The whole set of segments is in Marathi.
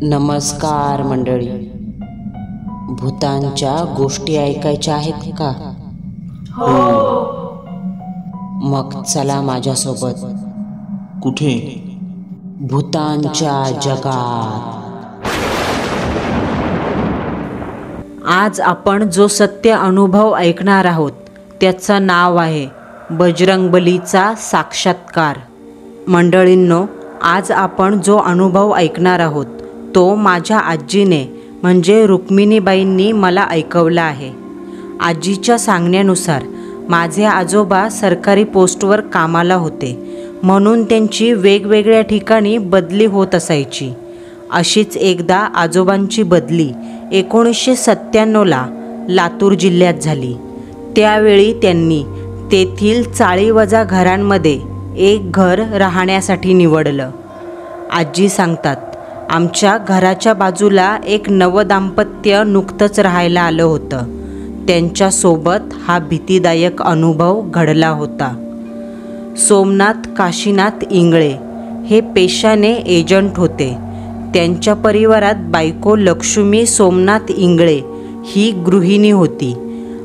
नमस्कार मंडळी. भूतांच्या गोष्टी ऐकायच्या आहेत का? हो. मग चला माझ्यासोबत. कुठे? भूतांच्या जगात. आज आपण जो सत्य अनुभव ऐकणार आहोत त्याचं नाव आहे बजरंगबलीचा साक्षात्कार. मंडळींनो, आज आपण जो अनुभव ऐकणार आहोत तो माझ्या आजीने म्हणजे रुक्मिणीबाईंनी मला ऐकवला आहे. आजीच्या सांगण्यानुसार माझे आजोबा सरकारी पोस्टवर कामाला होते, म्हणून त्यांची वेगवेगळ्या ठिकाणी बदली होत असायची. अशीच एकदा आजोबांची बदली 1997ला लातूर जिल्ह्यात झाली. त्यावेळी त्यांनी तेथील चाळीवजा घरांमध्ये एक घर राहण्यासाठी निवडलं. आजी सांगतात, आमच्या घराच्या बाजूला एक नवदाम्पत्य नुकतंच राहायला आलं होतं. त्यांच्यासोबत हा भीतीदायक अनुभव घडला होता. सोमनाथ काशीनाथ इंगळे हे पेशाने एजंट होते. त्यांच्या परिवारात बायको लक्ष्मी सोमनाथ इंगळे ही गृहिणी होती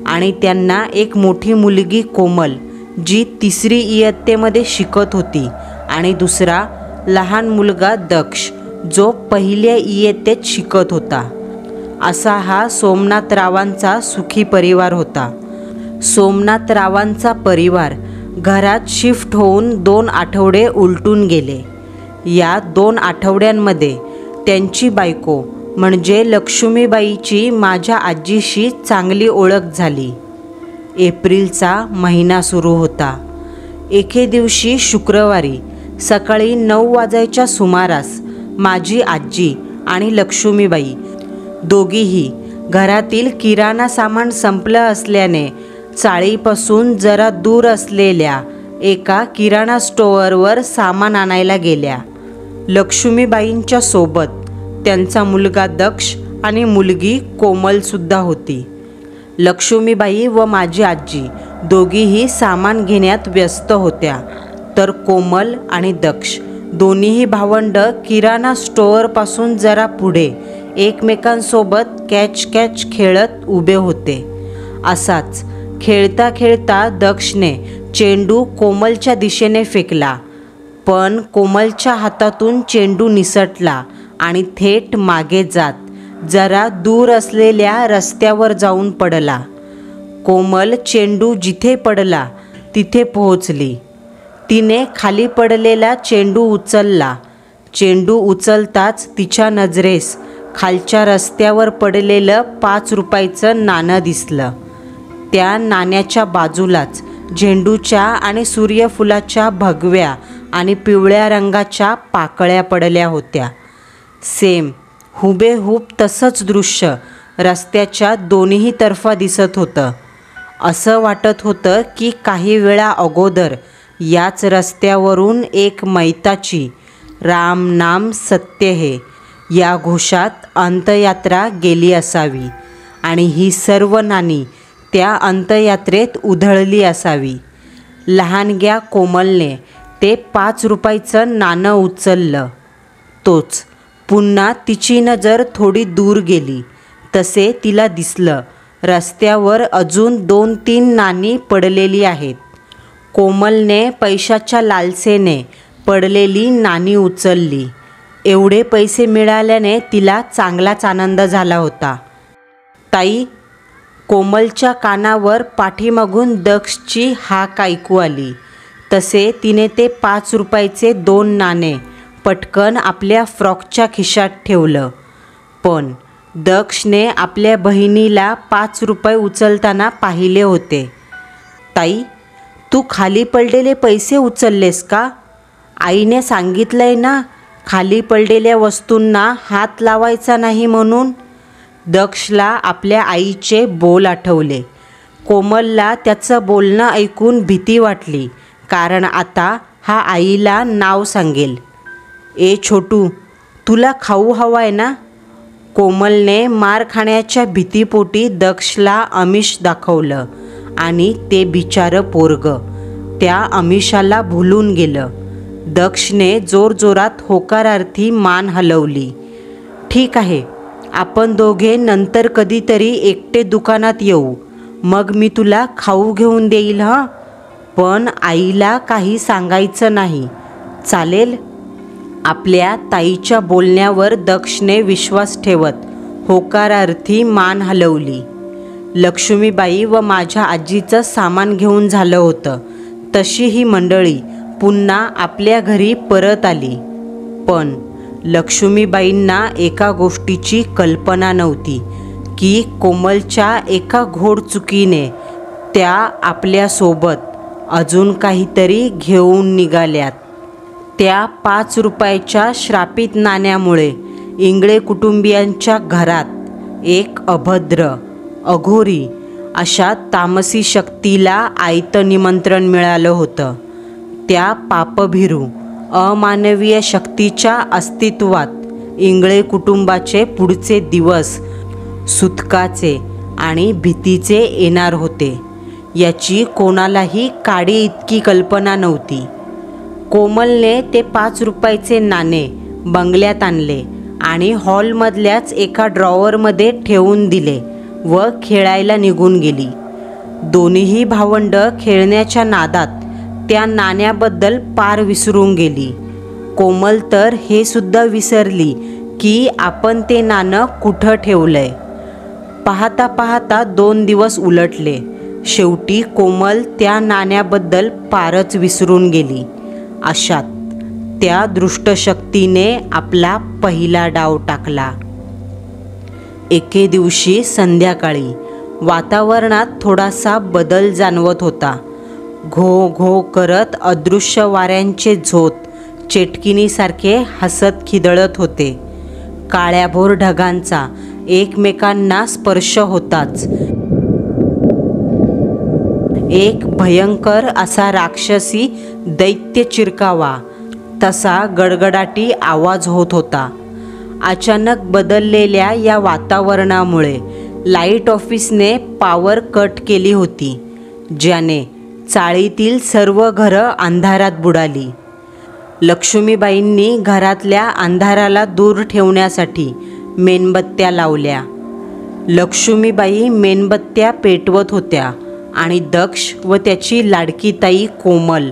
आणि त्यांना एक मोठी मुलगी कोमल जी 3री इयत्तेमध्ये शिकत होती आणि दुसरा लहान मुलगा दक्ष जो 1ल्या इयत्तेत शिकत होता. असा हा सोमनाथरावांचा सुखी परिवार होता. सोमनाथरावांचा परिवार घरात शिफ्ट होऊन 2 आठवडे उलटून गेले. या 2 आठवड्यांमध्ये त्यांची बायको म्हणजे लक्ष्मीबाईची माझ्या आजीशी चांगली ओळख झाली. एप्रिलचा महिना सुरू होता. एके दिवशी शुक्रवारी सकाळी 9 वाजायच्या सुमारास माझी आजी आणि लक्ष्मीबाई दोघीही घरातील किराणा सामान संपलं असल्याने चाळीपासून जरा दूर असलेल्या एका किराणा स्टोअरवर सामान आणायला गेल्या. लक्ष्मीबाईंच्या सोबत त्यांचा मुलगा दक्ष आणि मुलगी कोमलसुद्धा होती. लक्ष्मीबाई व माझी आजी दोघीही सामान घेण्यात व्यस्त होत्या, तर कोमल आणि दक्ष दोन्हीही भावंड किराणा स्टोअरपासून जरा पुढे एकमेकांसोबत कॅच खेळत उभे होते. असाच खेळता खेळता दक्षने चेंडू कोमलच्या दिशेने फेकला, पण कोमलच्या हातातून चेंडू निसटला आणि थेट मागे जात जरा दूर असलेल्या रस्त्यावर जाऊन पडला. कोमल चेंडू जिथे पडला तिथे पोहोचली. तिने खाली पडलेला चेंडू उचलला. चेंडू उचलताच तिच्या नजरेस खालच्या रस्त्यावर पडलेलं 5 रुपयाचं नाणं दिसलं. त्या नाण्याच्या बाजूलाच झेंडूच्या आणि सूर्यफुलाच्या भगव्या आणि पिवळ्या रंगाच्या पाकळ्या पडल्या होत्या. सेम हुबेहूब तसंच दृश्य रस्त्याच्या दोन्ही तर्फा दिसत होतं. असं वाटत होतं की काही वेळा अगोदर याच रस्त्यावरून एक मैताची राम नाम सत्य है या घोषात अंतयात्रा गेली असावी आणि ही सर्व नाणी त्या अंतयात्रेत उधळली असावी. लहानग्या कोमलने ते 5 रुपयाचं नाणं उचललं. तोच पुन्हा तिची नजर थोडी दूर गेली तसे तिला दिसलं रस्त्यावर अजून 2-3 नाणी पडलेली आहेत. कोमलने पैशाच्या लालसेने पडलेली नाणी उचलली. एवढे पैसे मिळाल्याने तिला चांगलाच आनंद झाला होता. ताई, कोमलच्या कानावर पाठीमागून दक्षची हाक ऐकू आली. तसे तिने ते 5 रुपयाचे 2 नाणे पटकन आपल्या फ्रॉकच्या खिशात ठेवलं. पण दक्षने आपल्या बहिणीला 5 रुपये उचलताना पाहिले होते. ताई, तू खाली पडलेले पैसे उचललेस का? आईने सांगितलंय ना, खाली पडलेल्या वस्तूंना हात लावायचा नाही म्हणून. दक्षला आपल्या आईचे बोल आठवले. कोमलला त्याचं बोलणं ऐकून भीती वाटली, कारण आता हा आईला नाव सांगेल. ए छोटू, तुला खाऊ हवाय ना? कोमलने मार खाण्याच्या भीतीपोटी दक्षला आमिष दाखवलं आणि ते बिचारं पोरगं त्या आमिषाला भुलून गेलं. दक्षने जोरजोरात होकारार्थी मान हलवली. ठीक आहे, आपण दोघे नंतर कधीतरी एकटे दुकानात येऊ, मग मी तुला खाऊ घेऊन देईल हं. पण आईला काही सांगायचं नाही, चालेल? आपल्या ताईच्या बोलण्यावर दक्षने विश्वास ठेवत होकारार्थी मान हलवली. लक्ष्मीबाई व माझ्या आजीचं सामान घेऊन झालं होतं तशी ही मंडळी पुन्हा आपल्या घरी परत आली. पण लक्ष्मीबाईंना एका गोष्टीची कल्पना नव्हती की कोमलच्या एका घोडचुकीने त्या आपल्यासोबत अजून काहीतरी घेऊन निघाल्यात. त्या 5 रुपयाच्या श्रापित नाण्यामुळे इंगळे कुटुंबियांच्या घरात एक अभद्र, अघोरी अशा तामसी शक्तीला आयतं निमंत्रण मिळालं होतं. त्या पापभिरू अमानवीय शक्तीच्या अस्तित्वात इंगळे कुटुंबाचे पुढचे दिवस सुतकाचे आणि भीतीचे येणार होते याची कोणालाही काडी इतकी कल्पना नव्हती. कोमलने ते 5 रुपयाचे नाणे बंगल्यात आणले आणि हॉलमधल्याच एका ड्रॉवरमध्ये ठेवून दिले व खेळायला निघून गेली. दोन्हीही भावंडं खेळण्याच्या नादात त्या नाण्याबद्दल पार विसरून गेली. कोमल तर हे सुद्धा विसरली की आपण ते नाणं कुठं ठेवलंय. पाहता पाहता 2 दिवस उलटले. शेवटी कोमल त्या नाण्याबद्दल पारच विसरून गेली. अशात त्या दृष्टशक्तीने आपला पहिला डाव टाकला. एके दिवशी संध्याकाळी वातावरणात थोडासा बदल जाणवत होता. घो घो करत अदृश्य वाऱ्यांचे झोत चेटकिनीसारखे हसत खिदळत होते. काळ्याभोर ढगांचा एकमेकांना स्पर्श होताच एक भयंकर असा राक्षसी दैत्य चिरकावा तसा गडगडाटी आवाज होत होता. अचानक बदललेल्या या वातावरणामुळे लाईट ऑफिसने पॉवर कट केली होती, ज्याने चाळीतील सर्व घरं अंधारात बुडाली. लक्ष्मीबाईंनी घरातल्या अंधाराला दूर ठेवण्यासाठी मेणबत्त्या लावल्या. लक्ष्मीबाई मेणबत्त्या पेटवत होत्या आणि दक्ष व त्याची लाडकी ताई कोमल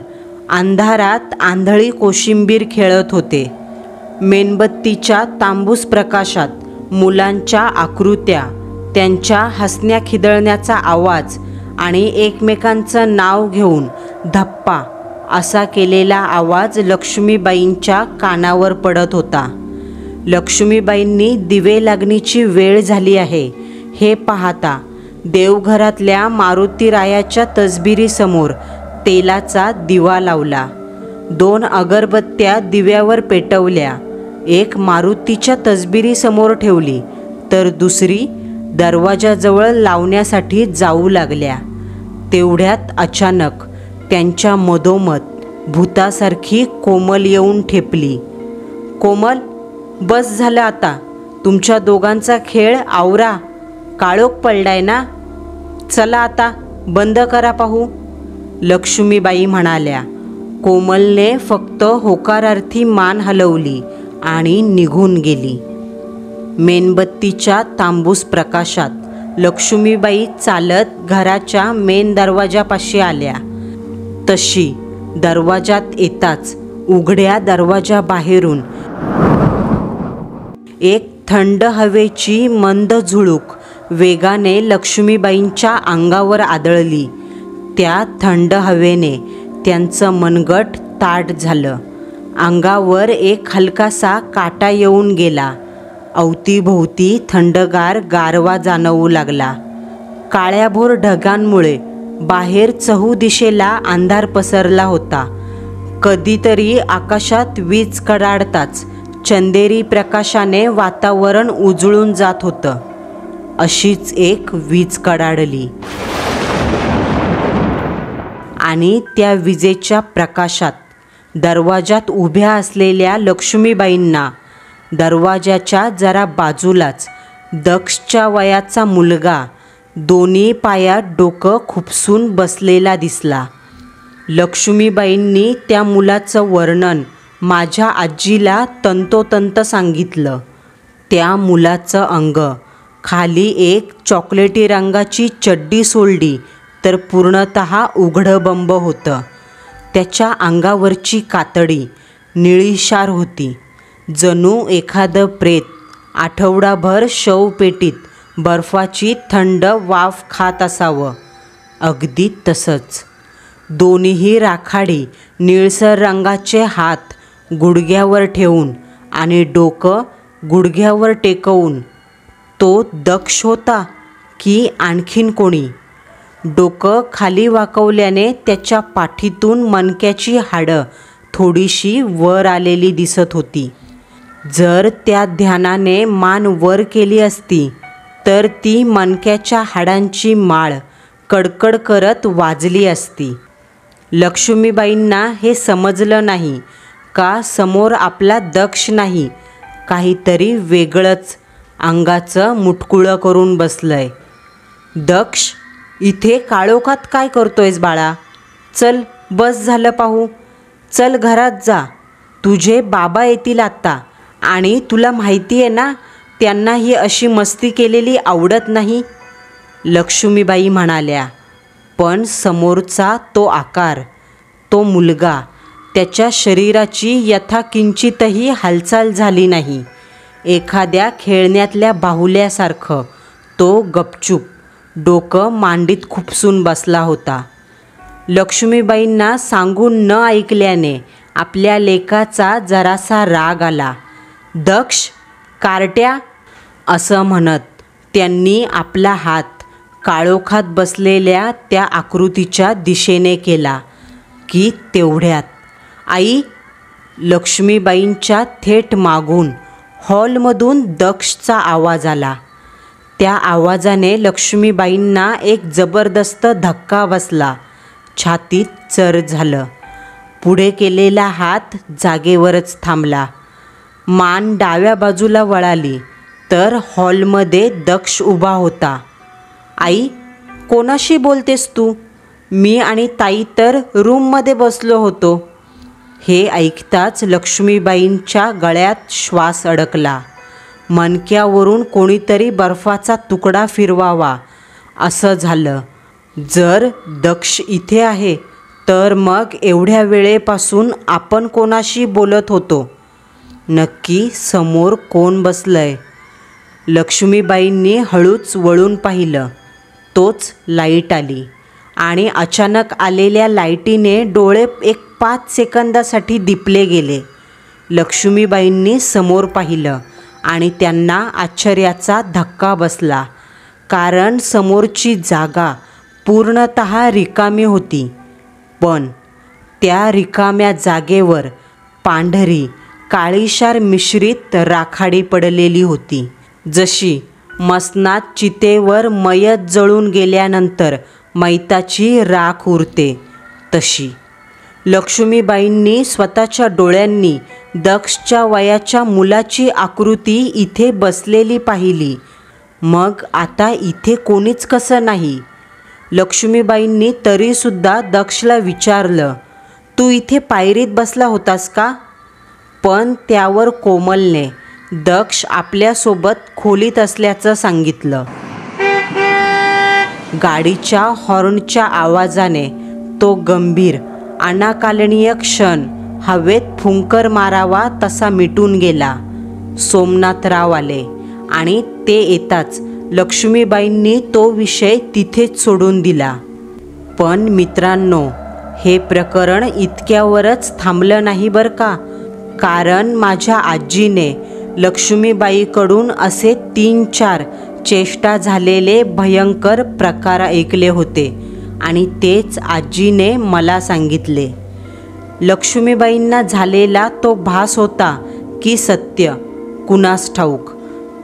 अंधारात आंधळी कोशिंबीर खेळत होते. मेणबत्तीच्या तांबूस प्रकाशात मुलांच्या आकृत्या, त्यांच्या हसण्या खिदळण्याचा आवाज आणि एकमेकांचं नाव घेऊन धप्पा असा केलेला आवाज लक्ष्मीबाईंच्या कानावर पडत होता. लक्ष्मीबाईंनी दिवे लागणीची वेळ झाली आहे हे पाहता देवघरातल्या मारुतीरायाच्या तसबिरीसमोर तेलाचा दिवा लावला. 2 अगरबत्त्या दिव्यावर पेटवल्या. एक मारुतीच्या तसबिरीसमोर ठेवली तर दुसरी दरवाजाजवळ लावण्यासाठी जाऊ लागल्या. तेवढ्यात अचानक त्यांच्या मधोमध भूतासारखी कोमल येऊन ठेपली. कोमल, बस झालं आता, तुमच्या दोघांचा खेळ आवरा. काळोख पडलाय ना, चला आता बंद करा पाहू, लक्ष्मीबाई म्हणाल्या. कोमलने फक्त होकारार्थी मान हलवली आणि निघून गेली. मेणबत्तीच्या तांबूस प्रकाशात लक्ष्मीबाई चालत घराच्या मेन दरवाजापाशी आल्या. तशी दरवाजात येताच उघड्या दरवाजाबाहेरून एक थंड हवेची मंद झुळूक वेगाने लक्ष्मीबाईंच्या अंगावर आदळली. त्या थंड हवेने त्यांचं मनगट ताठ झालं. अंगावर एक हलकासा काटा येऊन गेला. अवतीभोवती थंडगार गारवा जाणवू लागला. काळ्याभोर ढगांमुळे बाहेर चहूदिशेला अंधार पसरला होता. कधीतरी आकाशात वीज कडाडताच चंदेरी प्रकाशाने वातावरण उजळून जात होतं. अशीच एक वीज कडाडली आणि त्या विजेच्या प्रकाशात दरवाजात उभ्या असलेल्या लक्ष्मीबाईंना दरवाजाच्या जरा बाजूलाच दक्षच्या वयाचा मुलगा दोन्ही पायात डोकं खुपसून बसलेला दिसला. लक्ष्मीबाईंनी त्या मुलाचं वर्णन माझ्या आजीला तंतोतंत सांगितलं. त्या मुलाचं अंग, खाली एक चॉकलेटी रंगाची चड्डी सोलली तर पूर्णतः उघडबंब होतं. त्याच्या अंगावरची कातडी निळीशार होती, जणू एखादं प्रेत आठवडाभर शवपेटीत बर्फाची थंड वाफ खात असावं. अगदी तसंच. दोन्हीही राखाडी निळसर रंगाचे हात गुडघ्यावर ठेवून आणि डोकं गुडघ्यावर टेकवून. तो दक्ष होता की आणखीन कोणी? डोकं खाली वाकवल्याने त्याच्या पाठीतून मणक्याची हाडं थोडीशी वर आलेली दिसत होती. जर त्या ध्यानाने मान वर केली असती तर ती मणक्याच्या हाडांची माळ कडकड करत वाजली असती. लक्ष्मीबाईंना हे समजलं नाही का समोर आपला दक्ष नाही, काहीतरी वेगळंच अंगाचं मुटकुळं करून बसलंय. दक्ष, इथे काळोखात काय करतोयस बाळा? चल, बस झालं पाहू. चल घरात जा, तुझे बाबा येतील आत्ता आणि तुला माहिती आहे ना त्यांना ही अशी मस्ती केलेली आवडत नाही, लक्ष्मीबाई म्हणाल्या. पण समोरचा तो आकार, तो मुलगा, त्याच्या शरीराची यथाकिंचितही हालचाल झाली नाही. एखाद्या खेळण्यातल्या बाहुल्यासारखं तो गपचूप डोकं मांडीत खुपसून बसला होता. लक्ष्मीबाईंना सांगून न ऐकल्याने आपल्या लेकाचा जरासा राग आला. दक्ष, कारट्या, असं म्हणत त्यांनी आपला हात काळोखात बसलेल्या त्या आकृतीच्या दिशेने केला की तेवढ्यात आई, लक्ष्मीबाईंच्या थेट मागून हॉलमधून दक्षचा आवाज आला. त्या आवाजाने लक्ष्मीबाईंना एक जबरदस्त धक्का बसला. छातीत चर झालं. पुढे केलेला हात जागेवरच थांबला. मान डाव्या बाजूला वळाली तर हॉलमध्ये दक्ष उभा होता. आई, कोणाशी बोलतेस तू? मी आणि ताई तर रूममध्ये बसलो होतो. हे ऐकताच लक्ष्मीबाईंच्या गळ्यात श्वास अडकला. मणक्यावरून कोणीतरी बर्फाचा तुकडा फिरवावा असं झालं. जर दक्ष इथे आहे तर मग एवढ्या वेळेपासून आपण कोणाशी बोलत होतो? नक्की समोर कोण बसलंय? लक्ष्मीबाईंनी हळूच वळून पाहिलं. तोच लाईट आली आणि अचानक आलेल्या लाईटीने डोळे एक 5 सेकंदासाठी दिपले गेले. लक्ष्मीबाईंनी समोर पाहिलं आणि त्यांना आश्चर्याचा धक्का बसला, कारण समोरची जागा पूर्णतः रिकामी होती. पण त्या रिकाम्या जागेवर पांढरी काळीशार मिश्रित राखाडी पडलेली होती, जशी मसनात चितेवर मयत जळून गेल्यानंतर मैताची राख उरते तशी. लक्ष्मीबाईंनी स्वतःच्या डोळ्यांनी दक्षच्या वयाच्या मुलाची आकृती इथे बसलेली पाहिली. मग आता इथे कोणीच कसं नाही? लक्ष्मीबाईंनी तरीसुद्धा दक्षला विचारलं, तू इथे पायरीत बसला होतास का? पण त्यावर कोमलने दक्ष आपल्यासोबत खोलीत असल्याचं सांगितलं. गाडीच्या हॉर्नच्या आवाजाने तो गंभीर अनाकालनीय क्षण हवेत फुंकर मारावा तसा मिटून गेला. सोमनाथराव आले आणि ते येताच लक्ष्मीबाईंनी तो विषय तिथेच सोडून दिला. पण मित्रांनो, हे प्रकरण इतक्यावरच थांबलं नाही बरं का, कारण माझ्या आजीने लक्ष्मीबाईकडून असे 3-4 चेष्टा झालेले भयंकर प्रकार ऐकले होते आणि तेच आजीने मला सांगितले. लक्ष्मीबाईंना झालेला तो भास होता की सत्य, कुणास ठाऊक.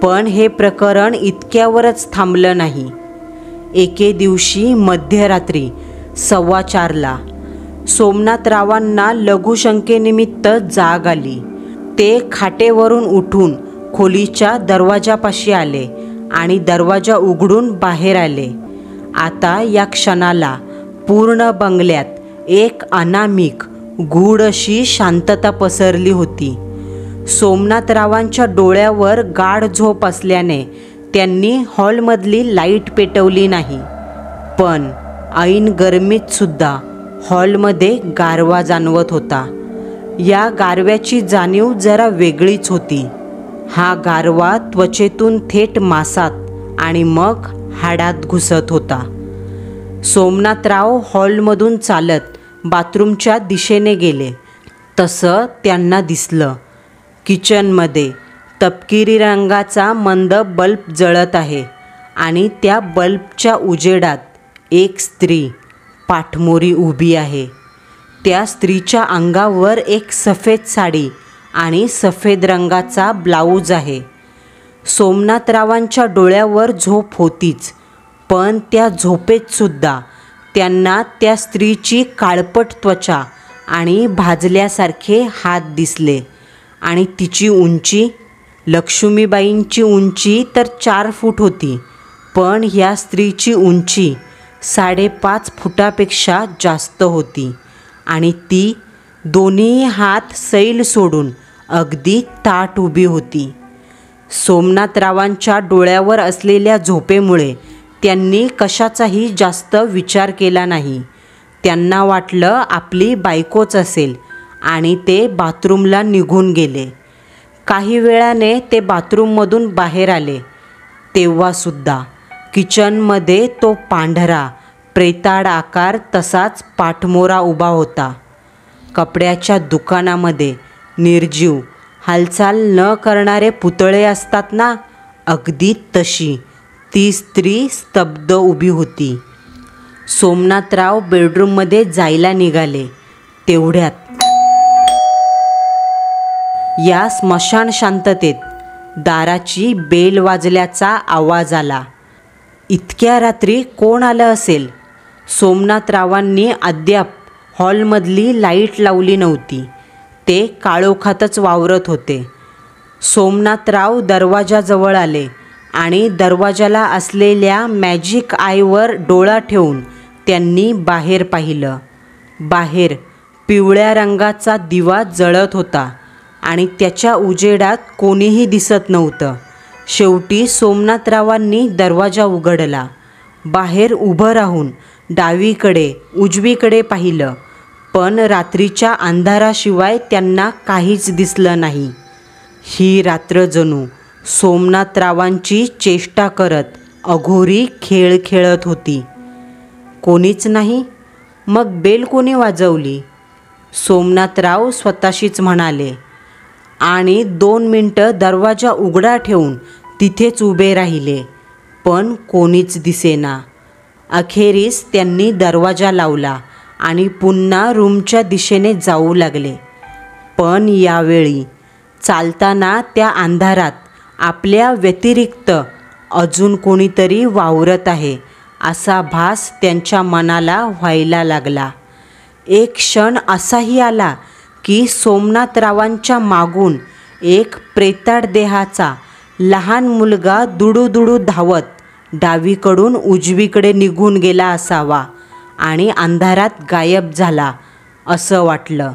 पण हे प्रकरण इतक्यावरच थांबलं नाही. एके दिवशी मध्यरात्री 4:15ला सोमनाथरावांना लघुशंकेनिमित्त जाग आली. ते खाटेवरून उठून खोलीच्या दरवाजापाशी आले आणि दरवाजा उघडून बाहेर आले. आता या क्षणाला पूर्ण बंगल्यात एक अनामिक गूढ अशी शांतता पसरली होती. सोमनाथरावांच्या डोळ्यावर गाढ झोप असल्याने त्यांनी हॉलमधली लाईट पेटवली नाही, पण ऐन गरमीत सुद्धा हॉलमध्ये गारवा जाणवत होता. या गारव्याची जाणीव जरा वेगळीच होती. हा गारवा त्वचेतून थेट मांसात आणि मग हाडात घुसत होता. सोमनाथराव हॉलमधून चालत बाथरूमच्या दिशेने गेले. तसं त्यांना दिसलं, किचनमध्ये तपकिरी रंगाचा मंद बल्ब जळत आहे आणि त्या बल्बच्या उजेडात एक स्त्री पाठमोरी उभी आहे. त्या स्त्रीच्या अंगावर एक सफेद साडी आणि सफेद रंगाचा ब्लाऊज आहे. सोमनाथरावांच्या डोळ्यावर झोप होतीच, पण त्या झोपेतसुद्धा त्यांना त्या स्त्रीची काळपट त्वचा आणि भाजल्यासारखे हात दिसले. आणि तिची उंची, लक्ष्मीबाईंची उंची तर 4 फूट होती, पण ह्या स्त्रीची उंची 5.5 फुटापेक्षा जास्त होती आणि ती दोन्ही हात सैल सोडून अगदी ताठ उभी होती. सोमनाथरावांच्या डोळ्यावर असलेल्या झोपेमुळे त्यांनी कशाचाही जास्त विचार केला नाही. त्यांना वाटलं आपली बायकोच असेल आणि ते बाथरूमला निघून गेले. काही वेळाने ते बाथरूममधून बाहेर आले, तेव्हासुद्धा किचनमध्ये तो पांढरा प्रेताळ आकार तसाच पाठमोरा उभा होता. कपड्याच्या दुकानामध्ये निर्जीव हालचाल न करणारे पुतळे असतात ना, अगदी तशी ती स्त्री स्तब्ध उभी होती. सोमनाथराव बेडरूममध्ये जायला निघाले, तेवढ्यात या स्मशान शांततेत दाराची बेल वाजल्याचा आवाज आला. इतक्या रात्री कोण आलं असेल? सोमनाथरावांनी अद्याप हॉलमधली लाईट लावली नव्हती. ते काळोखातच वावरत होते. सोमनाथराव दरवाजाजवळ आले आणि दरवाजाला असलेल्या मॅजिक आयवर डोळा ठेवून त्यांनी बाहेर पाहिलं. बाहेर पिवळ्या रंगाचा दिवा जळत होता आणि त्याच्या उजेडात कोणीही दिसत नव्हतं. शेवटी सोमनाथरावांनी दरवाजा उघडला. बाहेर उभं राहून डावीकडे उजवीकडे पाहिलं, पण रात्रीच्या अंधाराशिवाय त्यांना काहीच दिसलं नाही. ही रात्र जणू सोमनाथरावांची चेष्टा करत अघोरी खेळ खेळत होती. कोणीच नाही? मग बेल कोणी वाजवली? सोमनाथराव स्वतःशीच म्हणाले आणि 2 मिनटं दरवाजा उघडा ठेवून तिथेच उभे राहिले, पण कोणीच दिसेना. अखेरीस त्यांनी दरवाजा लावला आणि पुन्हा रूमच्या दिशेने जाऊ लागले. पण यावेळी चालताना त्या अंधारात आपल्या व्यतिरिक्त अजून कोणीतरी वावरत आहे असा भास त्यांच्या मनाला व्हायला लागला. एक क्षण असाही आला की सोमनाथरावांच्या मागून एक प्रेताळ देहाचा लहान मुलगा दुडूदुडू धावत डावीकडून उजवीकडे निघून गेला असावा आणि अंधारात गायब झाला असं वाटलं.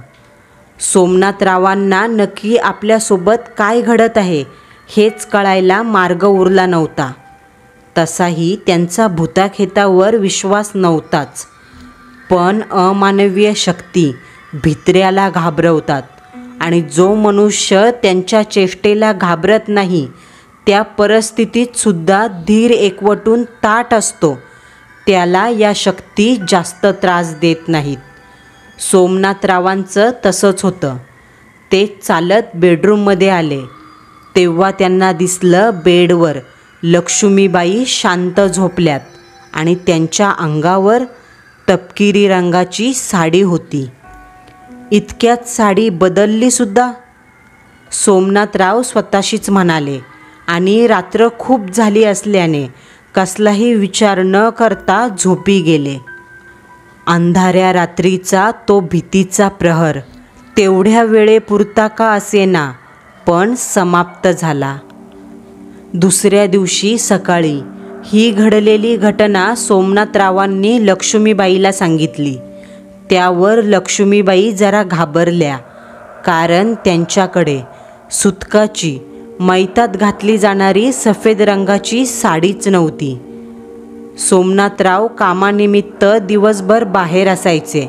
सोमनाथरावांना नक्की आपल्यासोबत काय घडत आहे हेच कळायला मार्ग उरला नव्हता. तसाही त्यांचा भूताखेतावर विश्वास नव्हताच, पण अमानवीय शक्ती भित्र्याला घाबरवतात आणि जो मनुष्य त्यांच्या चेष्टेला घाबरत नाही, त्या परिस्थितीत सुद्धा धीर एकवटून ताठ असतो, त्याला या शक्ती जास्त त्रास देत नाहीत. सोमनाथरावांचं तसंच होतं. ते चालत बेडरूममध्ये आले, तेव्हा त्यांना दिसलं बेडवर लक्ष्मीबाई शांत झोपल्यात आणि त्यांच्या अंगावर तपकिरी रंगाची साडी होती. इतक्यात साडी बदलली सुद्धा? सोमनाथराव स्वतःशीच म्हणाले आणि रात्र खूप झाली असल्याने कसलाही विचार न करता झोपी गेले. अंधाऱ्या रात्रीचा तो भीतीचा प्रहर तेवढ्या वेळेपुरता का असेना, पण समाप्त झाला. दुसऱ्या दिवशी सकाळी ही घडलेली घटना सोमनाथरावांनी लक्ष्मीबाईला सांगितली. त्यावर लक्ष्मीबाई जरा घाबरल्या, कारण त्यांच्याकडे सुतकाची मैतात घातली जाणारी सफेद रंगाची साडीच नव्हती. सोमनाथराव कामानिमित्त दिवसभर बाहेर असायचे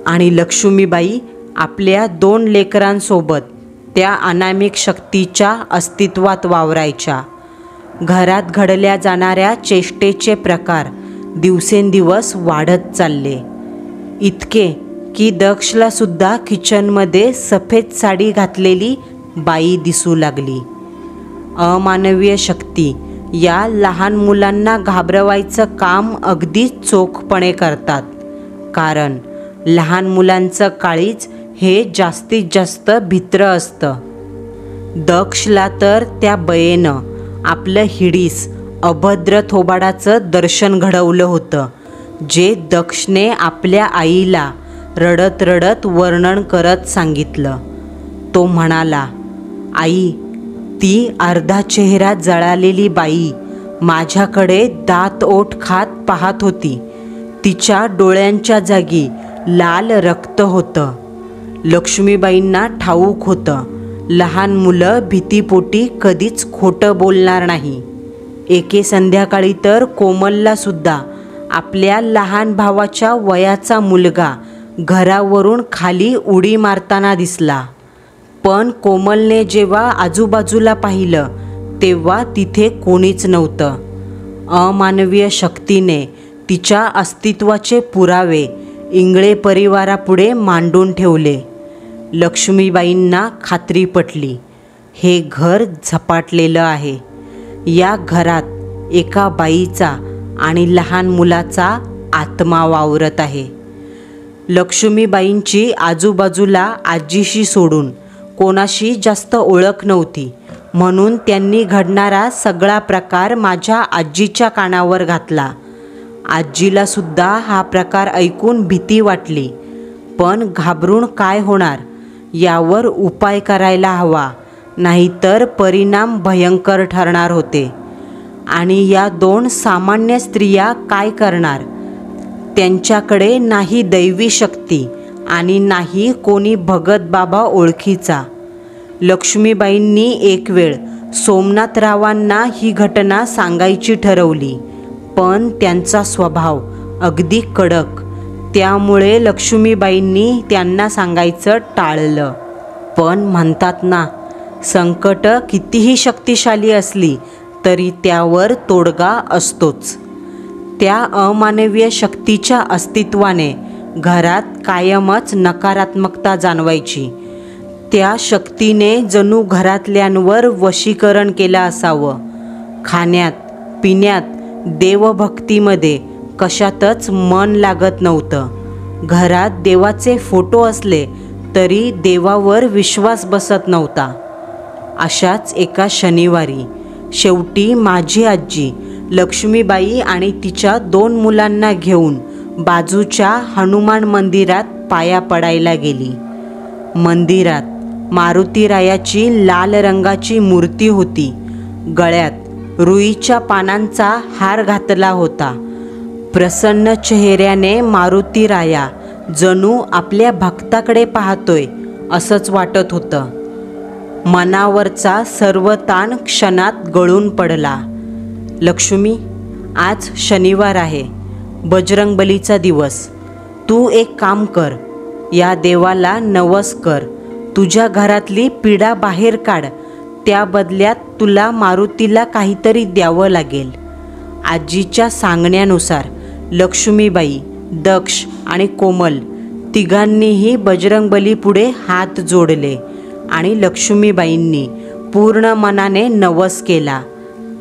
आणि लक्ष्मीबाई आपल्या 2 लेकरांसोबत त्या अनामिक शक्तीच्या अस्तित्वात वावरायच्या. घरात घडल्या जाणाऱ्या चेष्टेचे प्रकार दिवसेंदिवस वाढत चालले. इतके की दक्षला सुद्धा किचनमध्ये सफेद साडी घातलेली बाई दिसू लागली. अमानवीय शक्ती या लहान मुलांना घाबरवायचं काम अगदी चोखपणे करतात, कारण लहान मुलांचं काळीज हे जास्तीत जास्त भित्र असतं. दक्षला तर त्या बयेनं आपलं हिडीस अभद्र थोबाडाचं दर्शन घडवलं होतं, जे दक्षने आपल्या आईला रडत रडत वर्णन करत सांगितलं. तो म्हणाला, आई, ती अर्धा चेहरा जळालेली बाई माझ्याकडे दात ओठ खात पाहत होती. तिच्या डोळ्यांच्या जागी लाल रक्त होतं. लक्ष्मीबाईंना ठाऊक होतं, लहान मुलं भीतीपोटी कधीच खोटं बोलणार नाही. एके संध्याकाळी तर कोमलला सुद्धा आपल्या लहान भावाच्या वयाचा मुलगा घरावरून खाली उडी मारताना दिसला. पण कोमलने जेव्हा आजूबाजूला पाहिलं तेव्हा तिथे कोणीच नव्हतं. अमानवीय शक्तीने तिच्या अस्तित्वाचे पुरावे इंगळे परिवारापुढे मांडून ठेवले. लक्ष्मीबाईंना खात्री पटली, हे घर झपाटलेलं आहे. या घरात एका बाईचा आणि लहान मुलाचा आत्मा वावरत आहे. लक्ष्मीबाईंची आजूबाजूला आजीशी सोडून कोणाशी जास्त ओळख नव्हती, म्हणून त्यांनी घडणारा सगळा प्रकार माझ्या आजीच्या कानावर घातला. आजीला सुद्धा हा प्रकार ऐकून भीती वाटली, पण घाबरून काय होणार, यावर उपाय करायला हवा, नाहीतर परिणाम भयंकर ठरणार होते. आणि या 2 सामान्य स्त्रिया काय करणार? त्यांच्याकडे नाही दैवी शक्ती आणि नाही कोणी भगत बाबा ओळखीचा. लक्ष्मीबाईंनी एक वेळ सोमनाथरावांना ही घटना सांगायची ठरवली, पण त्यांचा स्वभाव अगदी कडक, त्यामुळे लक्ष्मीबाईंनी त्यांना सांगायचं टाळलं. पण म्हणतात ना, संकट कितीही शक्तिशाली असली तरी त्यावर तोडगा असतोच. त्या अमानवीय शक्तीच्या अस्तित्वाने घरात कायमच नकारात्मकता जाणवायची. त्या शक्तीने जणू घरातल्यांवर वशीकरण केलं असावं. खाण्यात, पिण्यात, देवभक्तीमध्ये कशातच मन लागत नव्हतं. घरात देवाचे फोटो असले तरी देवावर विश्वास बसत नव्हता. अशाच एका शनिवारी शेवटी माझी आजी लक्ष्मीबाई आणि तिच्या 2 मुलांना घेऊन बाजूच्या हनुमान मंदिरात पाया पडायला गेली. मंदिरात मारुतीरायाची लाल रंगाची मूर्ती होती. गळ्यात रुईच्या पानांचा हार घातला होता. प्रसन्न चेहऱ्याने मारुतीराया जणू आपल्या भक्ताकडे पाहतोय असंच वाटत होतं. मनावरचा सर्व ताण क्षणात गळून पडला. लक्ष्मी, आज शनिवार आहे, बजरंगबलीचा दिवस. तू एक काम कर, या देवाला नवस कर. तुझ्या घरातली पीडा बाहेर काढ. त्या बदल्यात तुला मारुतीला काहीतरी द्यावं लागेल. आजीच्या सांगण्यानुसार लक्ष्मीबाई, दक्ष आणि कोमल तिघांनीही बजरंगबलीपुढे हात जोडले आणि लक्ष्मीबाईंनी पूर्ण मनाने नवस केला.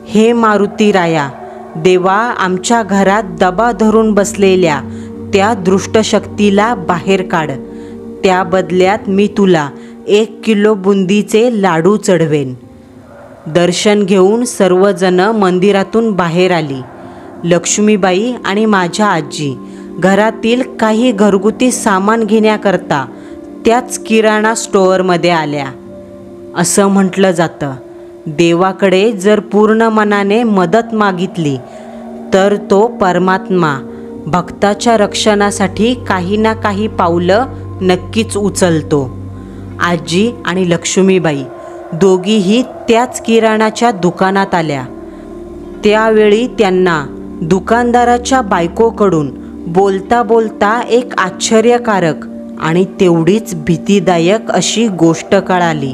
हे मारुतीराया, देवा, आमच्या घरात दबा धरून बसलेल्या त्या दुष्टशक्तीला बाहेर काढ. त्या बदल्यात मी तुला 1 किलो बुंदीचे लाडू चढवेन. दर्शन घेऊन सर्वजण मंदिरातून बाहेर आली. लक्ष्मीबाई आणि माझ्या आजी घरातील काही घरगुती सामान घेण्याकरता त्याच किराणा स्टोअरमध्ये आल्या. असं म्हटलं जातं, देवाकडे जर पूर्ण मनाने मदत मागितली तर तो परमात्मा भक्ताच्या रक्षणासाठी काही ना काही पावलं नक्कीच उचलतो. आजी आणि लक्ष्मीबाई दोघीही त्याच किराणाच्या दुकानात आल्या. त्यावेळी त्यांना दुकानदाराच्या बायकोकडून बोलता बोलता एक आश्चर्यकारक आणि तेवढीच भीतीदायक अशी गोष्ट कळाली.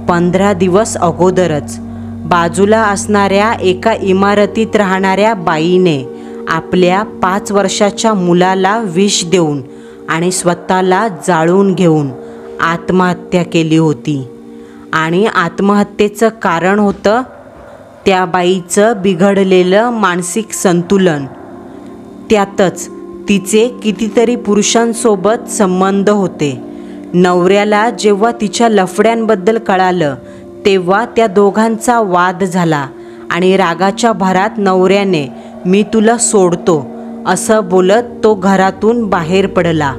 15 दिवस अगोदरच बाजूला असणाऱ्या एका इमारतीत राहणाऱ्या बाईने आपल्या 5 वर्षाच्या मुलाला विष देऊन आणि स्वतःला जाळून घेऊन आत्महत्या केली होती. आणि आत्महत्येचं कारण होतं त्या बाईचं बिघडलेलं मानसिक संतुलन. त्यातच तिचे कितीतरी पुरुषांसोबत संबंध होते. नवऱ्याला जेव्हा तिच्या लफड्यांबद्दल कळालं तेव्हा त्या दोघांचा वाद झाला आणि रागाच्या भरात नवऱ्याने "मी तुला सोडतो" असं बोलत तो घरातून बाहेर पडला.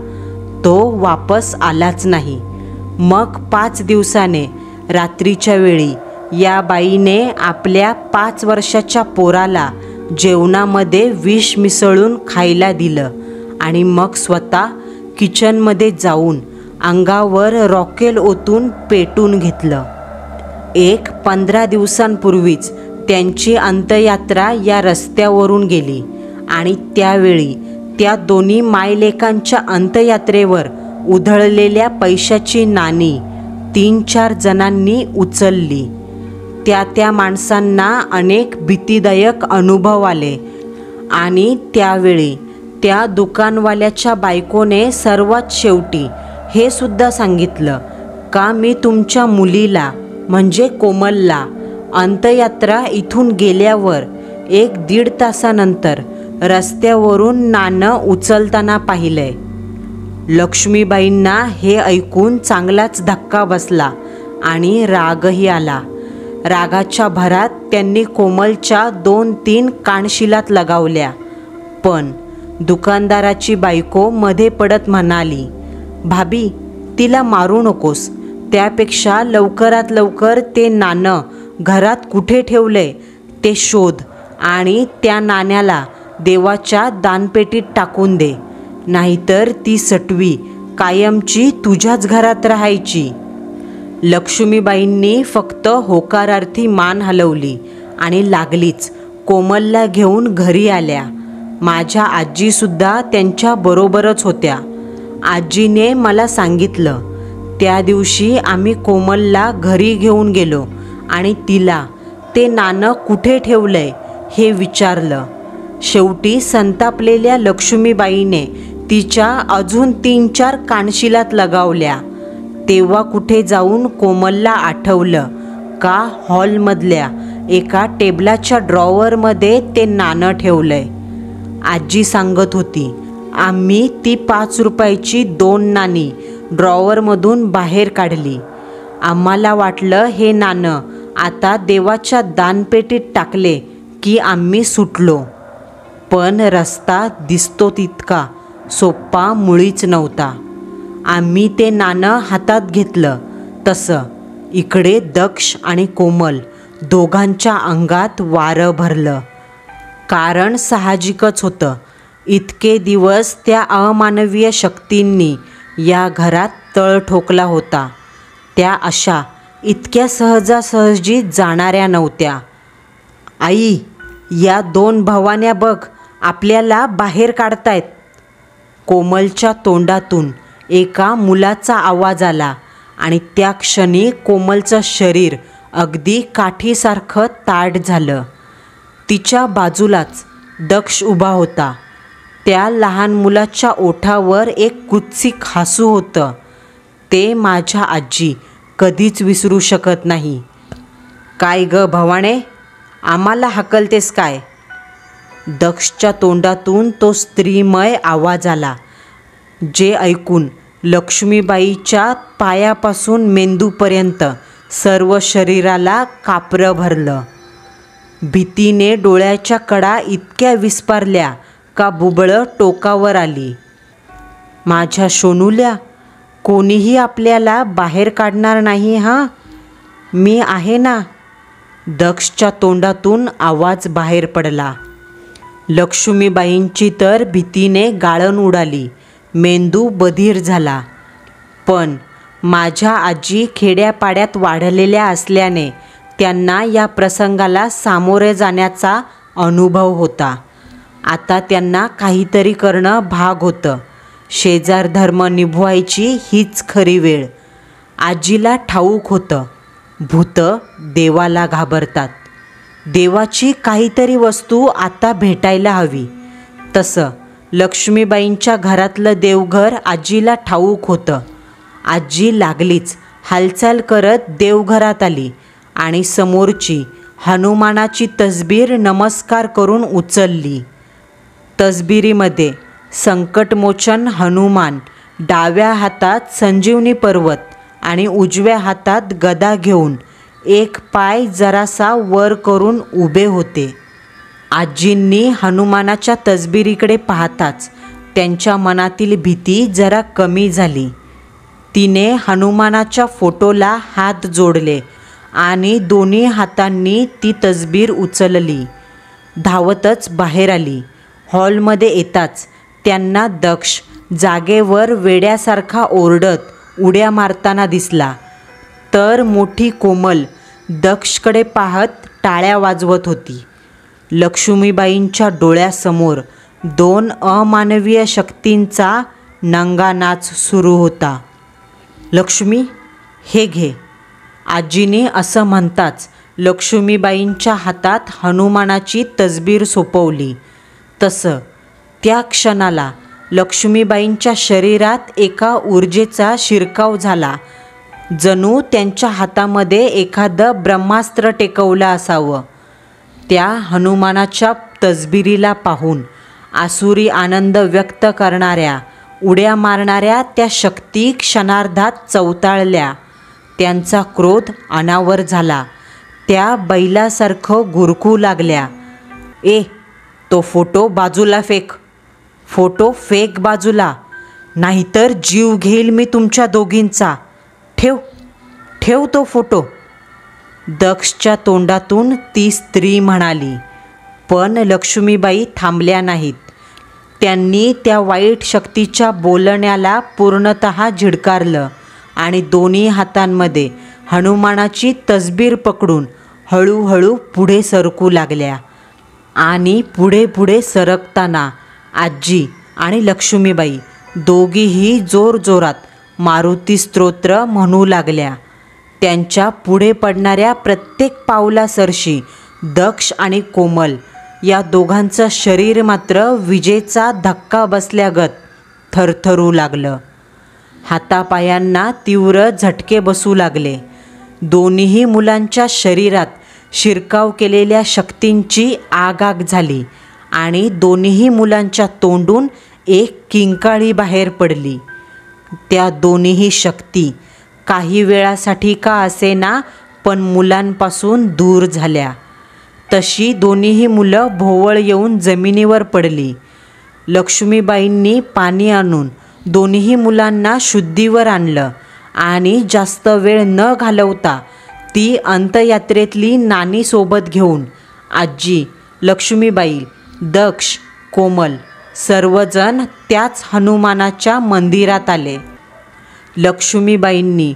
तो वापस आलाच नाही. मग 5 दिवसाने रात्रीच्या वेळी या बाईने आपल्या 5 वर्षाच्या पोराला जेवणामध्ये विष मिसळून खायला दिलं आणि मग स्वतः किचनमध्ये जाऊन अंगावर रॉकेल ओतून पेटून घेतलं. 15 दिवसांपूर्वीच त्यांची अंत्ययात्रा या रस्त्यावरून गेली आणि त्यावेळी त्या दोन्ही मायलेकांच्या अंत्ययात्रेवर उधळलेल्या पैशाची नाणी 3-4 जणांनी उचलली. त्या माणसांना अनेक भीतीदायक अनुभव आले आणि त्यावेळी त्या दुकानवाल्याच्या बायकोने सर्वात शेवटी हे सुद्धा सांगितलं का "मी तुमच्या मुलीला म्हणजे कोमलला अंत्ययात्रा इथून गेल्यावर 1-1.5 तासानंतर रस्त्यावरून नाणं उचलताना पाहिलंय." लक्ष्मीबाईंना हे ऐकून चांगलाच धक्का बसला आणि रागही आला. रागाच्या भरात त्यांनी कोमलच्या 2-3 कानशिलात लगावल्या. पण दुकानदाराची बायको मध्ये पडत म्हणाली, "भाभी, तिला मारू नकोस. त्यापेक्षा लवकरात लवकर ते नाणं घरात कुठे ठेवलंय ते शोध आणि त्या नाण्याला देवाच्या दानपेटीत टाकून दे. नाहीतर ती सटवी कायमची तुझ्याच घरात राहायची." लक्ष्मीबाईंनी फक्त होकारार्थी मान हलवली आणि लागलीच कोमलला घेऊन घरी आल्या. माझ्या आजीसुद्धा त्यांच्याबरोबरच होत्या. आजीने मला सांगितलं, त्या दिवशी आम्ही कोमलला घरी घेऊन गेलो आणि तिला ते नाणं कुठे ठेवलंय हे विचारलं. शेवटी संतापलेल्या लक्ष्मीबाईने तिच्या अजून 3-4 कानशिलात लगावल्या. तेव्हा कुठे जाऊन कोमलला आठवलं का हॉलमधल्या एका टेबलाच्या ड्रॉवरमध्ये ते नाणं ठेवलंय. आजी सांगत होती, "आम्ही ती 5 रुपयाची 2 नाणी ड्रॉवरमधून बाहेर काढली. आम्हाला वाटलं हे नाणं आता देवाच्या दानपेटीत टाकले की आम्ही सुटलो." पण रस्ता दिसतो तितका सोपा मुळीच नव्हता. आम्ही ते नाणं हातात घेतलं तसं इकडे दक्ष आणि कोमल दोघांच्या अंगात वारं भरलं. कारण साहजिकच होतं, इतके दिवस त्या अमानवीय शक्तींनी या घरात तळ ठोकला होता. त्या अशा इतक्या सहजासहजी जाणाऱ्या नव्हत्या. "आई, या 2 भवान्या बघ आपल्याला बाहेर काढतायत." कोमलच्या तोंडातून एका मुलाचा आवाज आला आणि त्या क्षणी कोमलचं शरीर अगदी काठीसारखं ताठ झालं. तिच्या बाजूलाच दक्ष उभा होता. त्या लहान मुलाच्या ओठावर एक कुत्सिक हसू होतं. ते माझ्या आजी कधीच विसरू शकत नाही. "काय ग भवाने, आम्हाला हाकलतेस काय?" दक्षच्या तोंडातून तो स्त्रीमय आवाज आला, जे ऐकून लक्ष्मीबाईच्या पायापासून मेंदूपर्यंत सर्व शरीराला कापरं भरलं. भीतीने डोळ्याच्या कडा इतक्या विस्पारल्या का बुबळं टोकावर आली. "माझ्या सोनूल्या, कोणीही आपल्याला बाहेर काढणार नाही हां, मी आहे ना." दक्षच्या तोंडातून आवाज बाहेर पडला. लक्ष्मीबाईंची तर भीतीने गाळण उडाली. मेंदू बधीर झाला. पण माझ्या आजी खेड्यापाड्यात वाढलेल्या असल्याने त्यांना या प्रसंगाला सामोरे जाण्याचा अनुभव होता. आता त्यांना काहीतरी करणं भाग होतं. शेजार धर्म निभवायची हीच खरी वेळ. आजीला ठाऊक होतं, भूतं देवाला घाबरतात. देवाची काहीतरी वस्तू आता भेटायला हवी. तसं लक्ष्मीबाईंच्या घरातलं देवघर आजीला ठाऊक होतं. आजी लागलीच हालचाल करत देवघरात आली आणि समोरची हनुमानाची तसबीर नमस्कार करून उचलली. तसबिरीमध्ये संकटमोचन हनुमान डाव्या हातात संजीवनी पर्वत आणि उजव्या हातात गदा घेऊन एक पाय जरासा वर करून उभे होते. आजींनी हनुमानाच्या तसबिरीकडे पाहताच त्यांच्या मनातील भीती जरा कमी झाली. तिने हनुमानाच्या फोटोला हात जोडले आणि दोन्ही हातांनी ती तसबीर उचलली. धावतच बाहेर आली. हॉलमध्ये येताच त्यांना दक्ष जागेवर वेड्यासारखा ओरडत उड्या मारताना दिसला. तर मोठी कोमल दक्षकडे पाहत टाळ्या वाजवत होती. लक्ष्मीबाईंच्या डोळ्यासमोर दोन अमानवीय शक्तींचा नंगानाच सुरू होता. लक्ष्मी, हे घे. आजीने असं म्हणताच लक्ष्मीबाईंच्या हातात हनुमानाची तसबीर सोपवली. तसं त्या क्षणाला लक्ष्मीबाईंच्या शरीरात एका ऊर्जेचा शिरकाव झाला. जणू त्यांच्या हातामध्ये एखादं ब्रह्मास्त्र टेकवलं असावं. त्या हनुमानाच्या तसबिरीला पाहून आसुरी आनंद व्यक्त करणाऱ्या, उड्या मारणाऱ्या त्या शक्ती क्षणार्धात चवताळल्या. त्यांचा क्रोध अनावर झाला. त्या बैलासारखं गुरकू लागल्या. तो फोटो बाजूला फेक. फोटो फेक बाजूला, नाहीतर जीव घेईल मी तुमच्या दोघींचा. ठेव तो फोटो. दक्षच्या तोंडातून ती स्त्री म्हणाली. पण लक्ष्मीबाई थांबल्या नाहीत. त्यांनी त्या वाईट शक्तीच्या बोलण्याला पूर्णतः झिडकारलं आणि दोन्ही हातांमध्ये हनुमानाची तसबीर पकडून हळूहळू पुढे सरकू लागल्या. आणि पुढे सरकताना आजी आणि लक्ष्मीबाई दोघीही जोरजोरात मारुती स्तोत्र म्हणू लागल्या. त्यांच्या पुढे पडणाऱ्या प्रत्येक पावलासरशी दक्ष आणि कोमल या दोघांचं शरीर मात्र विजेचा धक्का बसल्यागत थरथरू लागलं. हातापायांना तीव्र झटके बसू लागले. दोन्ही मुलांच्या शरीरात शिरकाव केलेल्या शक्तींची आगाग झाली आणि दोन्ही मुलांच्या तोंडून एक किंकाळी बाहेर पडली. त्या दोन्ही शक्ती काही वेळासाठी का असेना पण मुलांपासून दूर झाल्या. तशी दोन्ही मुलं भोवळ येऊन जमिनीवर पडली. लक्ष्मीबाईंनी पाणी आणून दोन्ही मुलांना शुद्धीवर आणलं आणि जास्त वेळ न घालवता ती अंत्ययात्रेतली नाणी सोबत घेऊन आजी, लक्ष्मीबाई, दक्ष, कोमल सर्वजण त्याच हनुमानाच्या मंदिरात आले. लक्ष्मीबाईंनी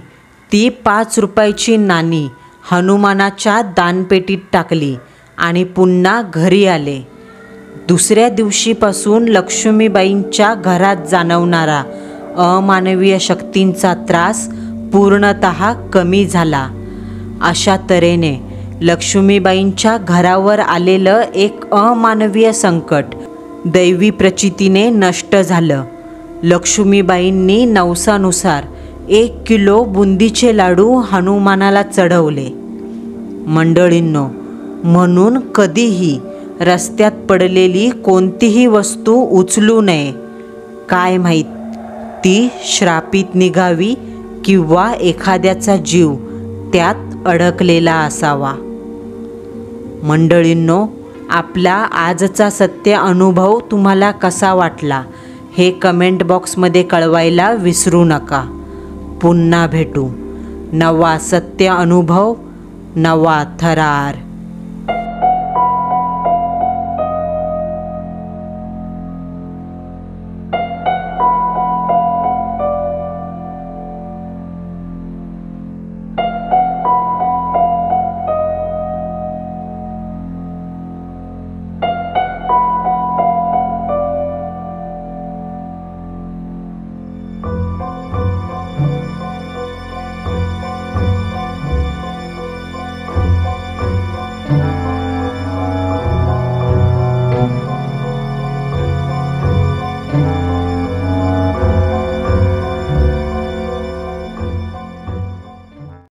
ती 5 रुपयाची नाणी हनुमानाच्या दानपेटीत टाकली आणि पुन्हा घरी आले. दुसऱ्या दिवशीपासून लक्ष्मीबाईंच्या घरात जाणवणारा अमानवीय शक्तींचा त्रास पूर्णतः कमी झाला. अशा तऱ्हेने लक्ष्मीबाईंच्या घरावर आलेलं एक अमानवीय संकट दैवी प्रचितीने नष्ट झालं. लक्ष्मीबाईंनी नवसानुसार 1 किलो बुंदीचे लाडू हनुमानाला चढवले. मंडळींनो, म्हणून कधीही रस्त्यात पडलेली कोणतीही वस्तू उचलू नये. काय माहीत ती श्रापित निघावी किंवा एखाद्याचा जीव त्यात अडकलेला असावा. मंडळींनो, आपला आजचा सत्य अनुभव तुम्हाला कसा वाटला हे कमेंट बॉक्समध्ये कळवायला विसरू नका. पुन्हा भेटू. नवा सत्य अनुभव, नवा थरार.